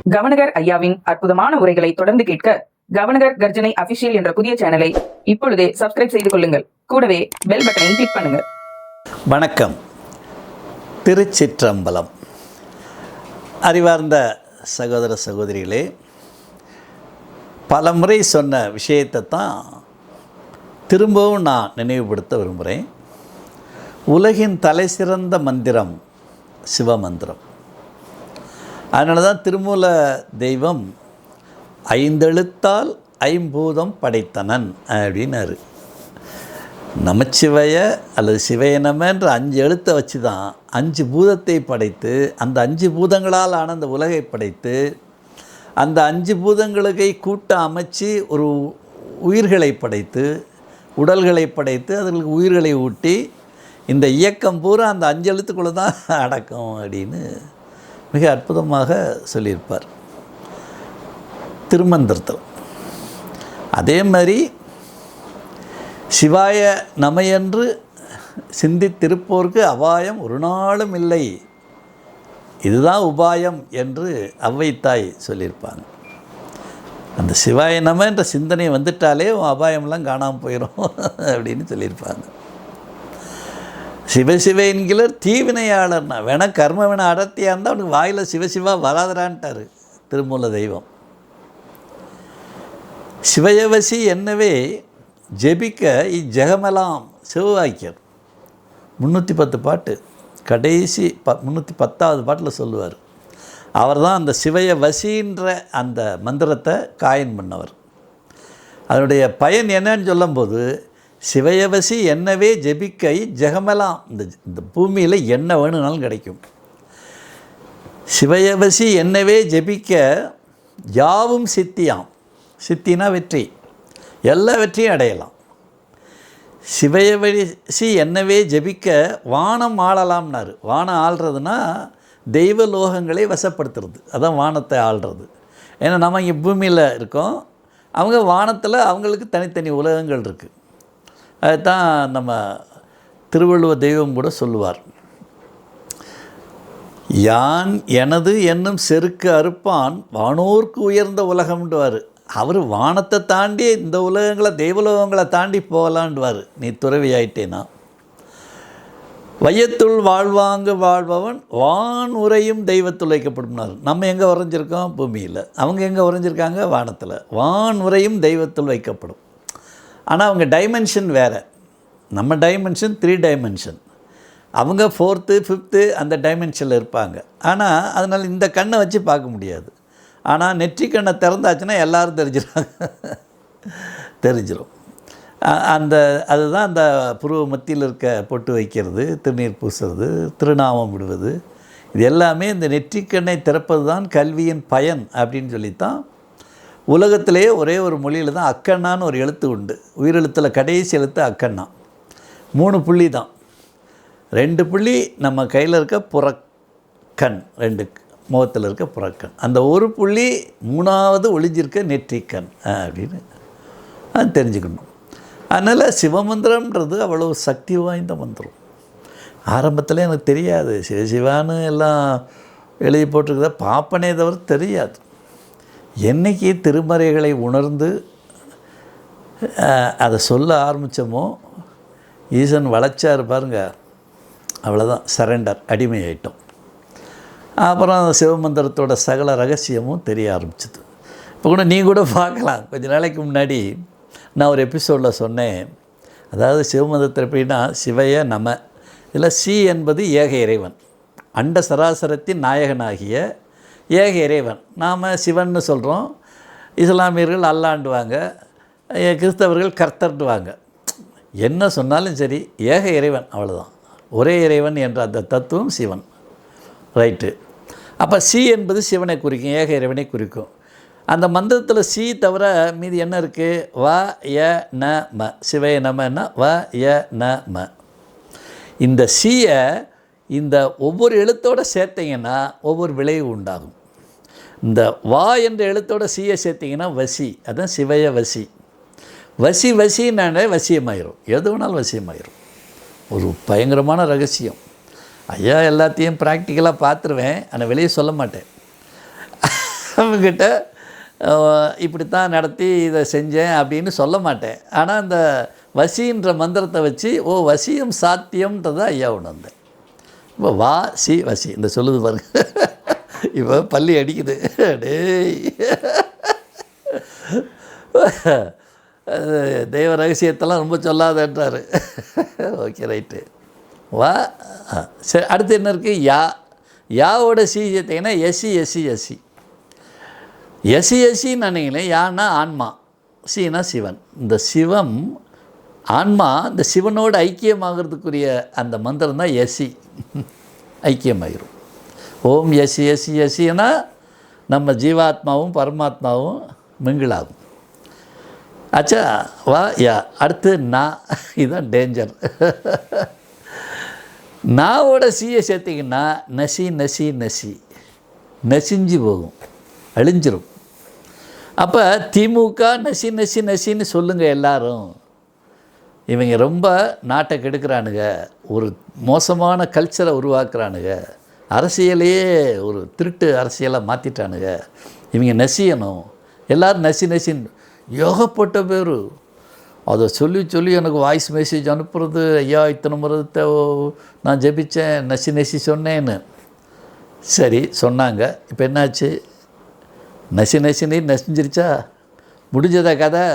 கவனகர் ஐயாவின் அற்புதமான உரைகளை தொடர்ந்து கேட்க கவனகர் கர்ஜனை அபிஷியல் என்ற புதிய சேனலை இப்பொழுதே சப்ஸ்கிரைப் செய்து கொள்ளுங்கள். கூடவே பெல் பட்டனையும் கிளிக் பண்ணுங்க. வணக்கம். திருச்சிற்றம்பலம். அறிவார்ந்த சகோதர சகோதரிகளே, பல முறை சொன்ன விஷயத்தை தான் திரும்பவும் நான் நினைவுபடுத்த விரும்புகிறேன். உலகின் தலை சிறந்த மந்திரம் சிவமந்திரம். அதனால தான் திருமூல தெய்வம் 5 எழுத்தால் 5 படைத்தனன் அப்படின்னாரு. நமச்சிவய அல்லது சிவயனமன்ற 5 எழுத்தை வச்சு தான் 5 பூதத்தை படைத்து, அந்த 5 பூதங்களால் ஆன அந்த உலகை படைத்து, அந்த 5 பூதங்களுக்கு கூட்ட அமைச்சு ஒரு உயிர்களை படைத்து, உடல்களை படைத்து, அதுகளுக்கு உயிர்களை ஊட்டி, இந்த இயக்கம் பூரா அந்த 5 எழுத்துக்குள்ளே தான் அடக்கம் அப்படின்னு மிக அற்புதமாக சொல்லியிருப்பார் திருமந்திரத்தில். அதே மாதிரி சிவாய நமையென்று சிந்தித்திருப்போருக்கு அபாயம் ஒரு நாளும் இல்லை, இதுதான் உபாயம் என்று ஔவைத்தாய் சொல்லியிருப்பாங்க. அந்த சிவாய நம என்ற சிந்தனை வந்துட்டாலே அபாயம்லாம் காணாமல் போயிடும் அப்படின்னு சொல்லியிருப்பாங்க. சிவசிவ என்கிற தீவினையாளர்னா வேணா கர்ம வினை அடர்த்தியாக இருந்தால் அவனுக்கு வாயில் சிவசிவா வராதரான்ட்டார் திருமூல தெய்வம். சிவயவசி என்னவே ஜெபிக்க இஜெகமெல்லாம் சிவவாக்கியர் 310 பாட்டு, கடைசி 310வது பாட்டில் சொல்லுவார். அவர் தான் அந்த சிவயவசின்ற அந்த மந்திரத்தை காயின் பண்ணவர். அதனுடைய பயன் என்னன்னு சொல்லும்போது, சிவயவசி என்னவே ஜெபிக்கை ஜெகமெல்லாம், இந்த பூமியில் என்ன வேணுனாலும் கிடைக்கும். சிவயவசி என்னவே ஜெபிக்க யாவும் சித்தியாம். சித்தினா வெற்றி, எல்லா வெற்றியும் அடையலாம். சிவயவசி என்னவே ஜெபிக்க வானம் ஆளலாம்னாரு. வானம் ஆள்றதுன்னா தெய்வ லோகங்களை வசப்படுத்துறது, அதான் வானத்தை ஆள்றது. ஏன்னா நம்ம இங்கே பூமியில் இருக்கோம், அவங்க வானத்தில் அவங்களுக்கு தனித்தனி உலகங்கள் இருக்குது. அதுதான் நம்ம திருவள்ளுவர் தெய்வம் கூட சொல்லுவார், யான் எனது என்னும் செருக்கு அறுப்பான் வானோர்க்கு உயர்ந்த உலகம்ன்றார். அவர் வானத்தை தாண்டி இந்த உலகங்களை தெய்வலோகங்களை தாண்டி போகலான்டுவார். நீ துறவி ஆயிட்டேனா வையத்துள் வாழ்வாங்கு வாழ்பவன் வான் உரையும் தெய்வத்துள் வைக்கப்படும்னார். நம்ம எங்கே உறைஞ்சிருக்கோம்? பூமியில். அவங்க எங்கே உறைஞ்சிருக்காங்க? வானத்தில். வான் உரையும் தெய்வத்துள் வைக்கப்படும். ஆனால் அவங்க டைமென்ஷன் வேறு. நம்ம டைமென்ஷன் 3 டைமென்ஷன், அவங்க 4th 5th அந்த டைமென்ஷனில் இருப்பாங்க. ஆனால் அதனால் இந்த கண்ணை வச்சு பார்க்க முடியாது. ஆனால் நெற்றி கண்ணை திறந்தாச்சுன்னா எல்லோரும் தெரிஞ்சிடும். அதுதான் அந்த புருவ மத்தியில் இருக்க பொட்டு வைக்கிறது, திருநீர் பூசுறது, திருநாமம் விடுவது, இது எல்லாமே இந்த நெற்றிக்கண்ணை திறப்பது தான் கல்வியின் பயன் அப்படின்னு சொல்லித்தான். உலகத்திலே ஒரே ஒரு மொழியில் தான் அக்கண்ணான்னு ஒரு எழுத்து உண்டு. உயிரெழுத்தில் கடைசி எழுத்து அக்கண்ணா. 3 புள்ளி தான். 2 புள்ளி நம்ம கையில் இருக்க புறக்கண், 2 முகத்தில் இருக்க புறக்கண். அந்த ஒரு புள்ளி 3வது ஒளிஞ்சிருக்க நெற்றிக்கண் அப்படின்னு தெரிஞ்சுக்கணும். அதனால் சிவமந்திரம்ன்றது அவ்வளோ சக்தி வாய்ந்த மந்திரம். ஆரம்பத்தில் எனக்கு தெரியாது, சிவசிவான்னு எல்லாம் எழுதி போட்டிருக்கிறத பாப்பனே தவிர தெரியாது. என்றைக்கு திருமறைகளை உணர்ந்து அதை சொல்ல ஆரம்பித்தோமோ, ஈசன் வளைச்சார் பாருங்க, அவ்வளோதான், சரண்டர், அடிமையாயிட்டோம். அப்புறம் அந்த சிவமந்திரத்தோட சகல ரகசியமும் தெரிய ஆரம்பிச்சிது. இப்போ கூட நீ கூட பார்க்கலாம், கொஞ்ச நாளைக்கு முன்னாடி நான் ஒரு எபிசோடில் சொன்னேன். அதாவது சிவமந்திரத்தில் எப்படின்னா, சிவய நம, இதில் சி என்பது ஏக இறைவன், அண்ட சராசரத்தின் நாயகனாகிய ஏக இறைவன். நாம் சிவன்னு சொல்கிறோம், இஸ்லாமியர்கள் அல்லாண்டுவாங்க, கிறிஸ்தவர்கள் கர்த்தர்டுவாங்க. என்ன சொன்னாலும் சரி, ஏக இறைவன், அவ்வளோதான். ஒரே இறைவன் என்ற அந்த தத்துவம் சிவன். ரைட்டு. அப்போ சி என்பது சிவனை குறிக்கும், ஏக இறைவனை குறிக்கும். அந்த மந்திரத்தில் சி தவிர மீதி என்ன இருக்குது? வ ய ந ம. சிவய நமன்னா வ ய ந ம. இந்த சியை இந்த ஒவ்வொரு எழுத்தோடு சேர்த்திங்கன்னா ஒவ்வொரு விளைவு உண்டாகும். இந்த வா என்ற எழுத்தோட சீயை சேர்த்திங்கன்னா வசி, அதுதான் சிவய வசி. வசின்னாலே வசியமாயிரும், எது வேணாலும் வசியமாயிரும். ஒரு பயங்கரமான ரகசியம். ஐயா எல்லாத்தையும் ப்ராக்டிக்கலாக பார்த்துருவேன், ஆனால் வெளியே சொல்ல மாட்டேன். அவங்கக்கிட்ட இப்படித்தான் நடத்தி இதை செஞ்சேன் அப்படின்னு சொல்ல மாட்டேன். ஆனால் அந்த வசின்ற மந்திரத்தை வச்சு வசியம் சாத்தியம்ன்றதை ஐயா உணர்ந்தேன். இப்போ வா சி வசி இந்த சொல்லுது பாருங்க. இப்போ பள்ளி அடிக்குது. டேய் தெய்வ ரகசியத்தெல்லாம் ரொம்ப சொல்லாதன்றார். Okay right. வா சரி. அடுத்து என்ன இருக்குது? யாவோட சி சேர்த்திங்கன்னா எஸ்சின்னு நினைங்களேன். யான்னா ஆன்மா, சீனா சிவன். இந்த சிவம் ஆன்மா இந்த சிவனோடு ஐக்கியமாகிறதுக்குரிய அந்த மந்திரம் தான் எஸ்சி. ஐக்கியமாகிரும். ஓம் எஸ்சின்னா நம்ம ஜீவாத்மாவும் பரமாத்மாவும் மிங்கிளாகும். ஆச்சா. வா யா. அடுத்து நான். இதுதான் டேஞ்சர். நாவோட சீயை சேர்த்திங்கன்னா நசிஞ்சு போகும், அழிஞ்சிரும். அப்போ திமுக நசின்னு சொல்லுங்கள் எல்லாரும். இவங்க ரொம்ப நாட்டை கெடுக்கிறானுங்க, ஒரு மோசமான கல்ச்சரை உருவாக்குறானுங்க, அரசியலையே ஒரு திருட்டு அரசியலாக மாற்றிட்டானுங்க, இவங்க நசியணும், எல்லோரும் நசின்னு ஏகப்பட்ட பேர் அதை சொல்லி எனக்கு வாய்ஸ் மெசேஜ் அனுப்புறது. ஐயா இத்தனை முறை நான் ஜெபித்தேன், நசி சொன்னேன்னு. சரி சொன்னாங்க. இப்போ என்னாச்சு? நசினே நசிஞ்சிருச்சா? முடிஞ்சதா கதை?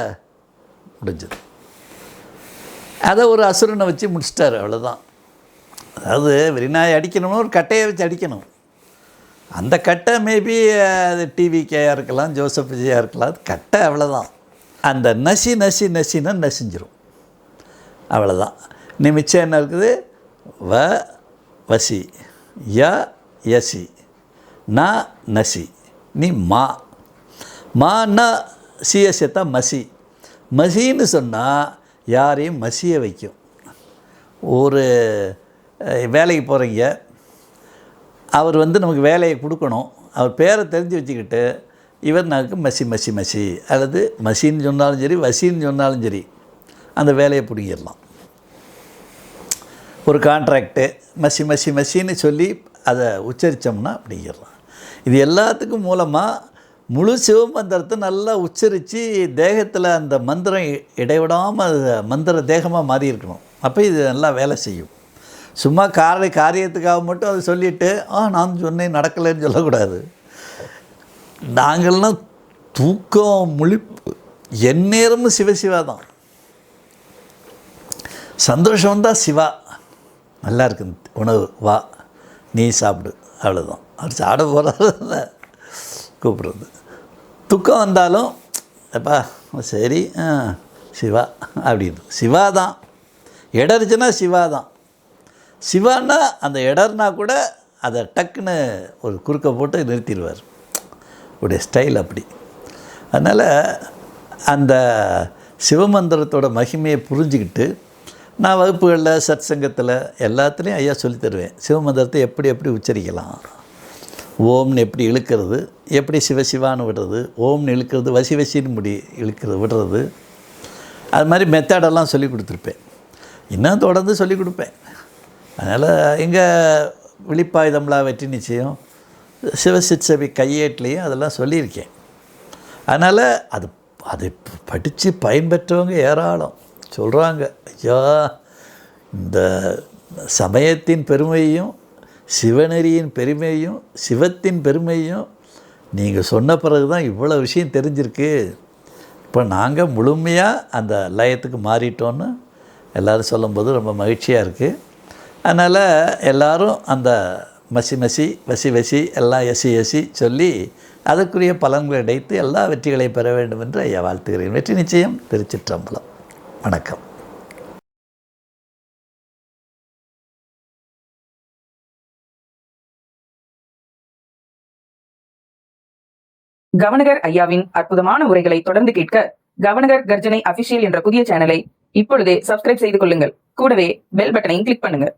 முடிஞ்சது. அதை ஒரு அசுரனை வச்சு முடிச்சிட்டார், அவ்வளோதான். அதாவது வெறிநாயை அடிக்கணும்னா ஒரு கட்டையை வச்சு அடிக்கணும். அந்த கட்டை மேபி அது டிவிகேயாக இருக்கலாம், ஜோசப் விஜயாக இருக்கலாம். அது கட்டை, அவ்வளோதான். அந்த நசின்னா நசிஞ்சிரும், அவ்வளோதான். நீ மிச்சம் என்ன இருக்குது? வசி, எசி, நசி. நீ மான்னா சிஎஸ்எத்தா மசின்னு சொன்னால் யாரையும் மசிய வைக்கும். ஒரு வேலைக்கு போகிறீங்க, அவர் நமக்கு வேலையை கொடுக்கணும், அவர் பேரை தெரிஞ்சு வச்சுக்கிட்டு இவர் நமக்கு மசி அல்லது மசின்னு சொன்னாலும் சரி வசின்னு சொன்னாலும் சரி அந்த வேலையை பிடிங்கிடலாம். ஒரு கான்ட்ராக்டு மசின்னு சொல்லி அதை உச்சரித்தோம்னா பிடிங்கிடலாம். இது எல்லாத்துக்கும் மூலமாக முழு சிவமந்திரத்தை நல்லா உச்சரித்து தேகத்தில் அந்த மந்திரம் இடைவிடாமல் மந்திர தேகமாக மாறி இருக்கணும். அப்போ இது நல்லா வேலை செய்யும். சும்மா காரியத்துக்காக மட்டும் அதை சொல்லிவிட்டு நான் சொன்னேன் நடக்கலைன்னு சொல்லக்கூடாது. நாங்கள்லாம் தூக்கம் முழிப்பு எந்நேரமும் சிவா தான். சந்தோஷம் வந்தால் சிவா, நல்லா இருக்கு உணவு, வா நீ சாப்பிடு, அவ்வளோதான். அவர் சாப்பிட போகிறாரு கூப்பிட்றது. துக்கம் வந்தாலும் அப்பா சரி சிவா அப்படின்னு. சிவா தான். இடர்ச்சுன்னா சிவா தான். சிவான்னா அந்த இடர்னா கூட அதை டக்குன்னு ஒரு குறுக்க போட்டு நிறுத்திடுவார். உடைய ஸ்டைல் அப்படி. அதனால் அந்த சிவமந்திரத்தோட மகிமையை புரிஞ்சுக்கிட்டு நான் வகுப்புகளில் சத்சங்கத்தில் எல்லாத்துலேயும் ஐயா சொல்லித் தருவேன். சிவமந்திரத்தை எப்படி உச்சரிக்கலாம், ஓம்னு எப்படி இழுக்கிறது, எப்படி சிவசிவான்னு விடுறது, ஓம்னு இழுக்கிறது, வசின்னு விடுறது, அது மாதிரி மெத்தடெல்லாம் சொல்லி கொடுத்துருப்பேன். இன்னும் தொடர்ந்து சொல்லி கொடுப்பேன். அதனால் எங்கள் விழிப்பாயுதம்லா வெற்றி நிச்சயம் சிவசிற்சபை கையேட்லேயும் அதெல்லாம் சொல்லியிருக்கேன். அதனால் அதை படித்து பயன்பெற்றவங்க ஏராளம் சொல்கிறாங்க. ஐயா இந்த சமயத்தின் பெருமையும் சிவநெறியின் பெருமையும் சிவத்தின் பெருமையும் நீங்கள் சொன்ன பிறகு தான் இவ்வளோ விஷயம் தெரிஞ்சிருக்கு. இப்போ நாங்கள் முழுமையாக அந்த லயத்துக்கு மாறிட்டோன்னு எல்லோரும் சொல்லும்போது ரொம்ப மகிழ்ச்சியாக இருக்குது. அதனால் எல்லோரும் அந்த மசி வசி எல்லாம் எசி சொல்லி அதற்குரிய பலன்களை அடைத்து எல்லா வெற்றிகளையும் பெற வேண்டும் என்று ஐயா வாழ்த்துகிறேன். வெற்றி நிச்சயம். திருச்சிற்றம்பலம். வணக்கம். கவனகர் ஐயாவின் அற்புதமான உரைகளை தொடர்ந்து கேட்க கவனகர் கர்ஜனை அபிஷியல் என்ற புதிய சேனலை இப்பொழுதே சப்ஸ்கிரைப் செய்து கொள்ளுங்கள். கூடவே பெல் பட்டனையும் கிளிக் பண்ணுங்க.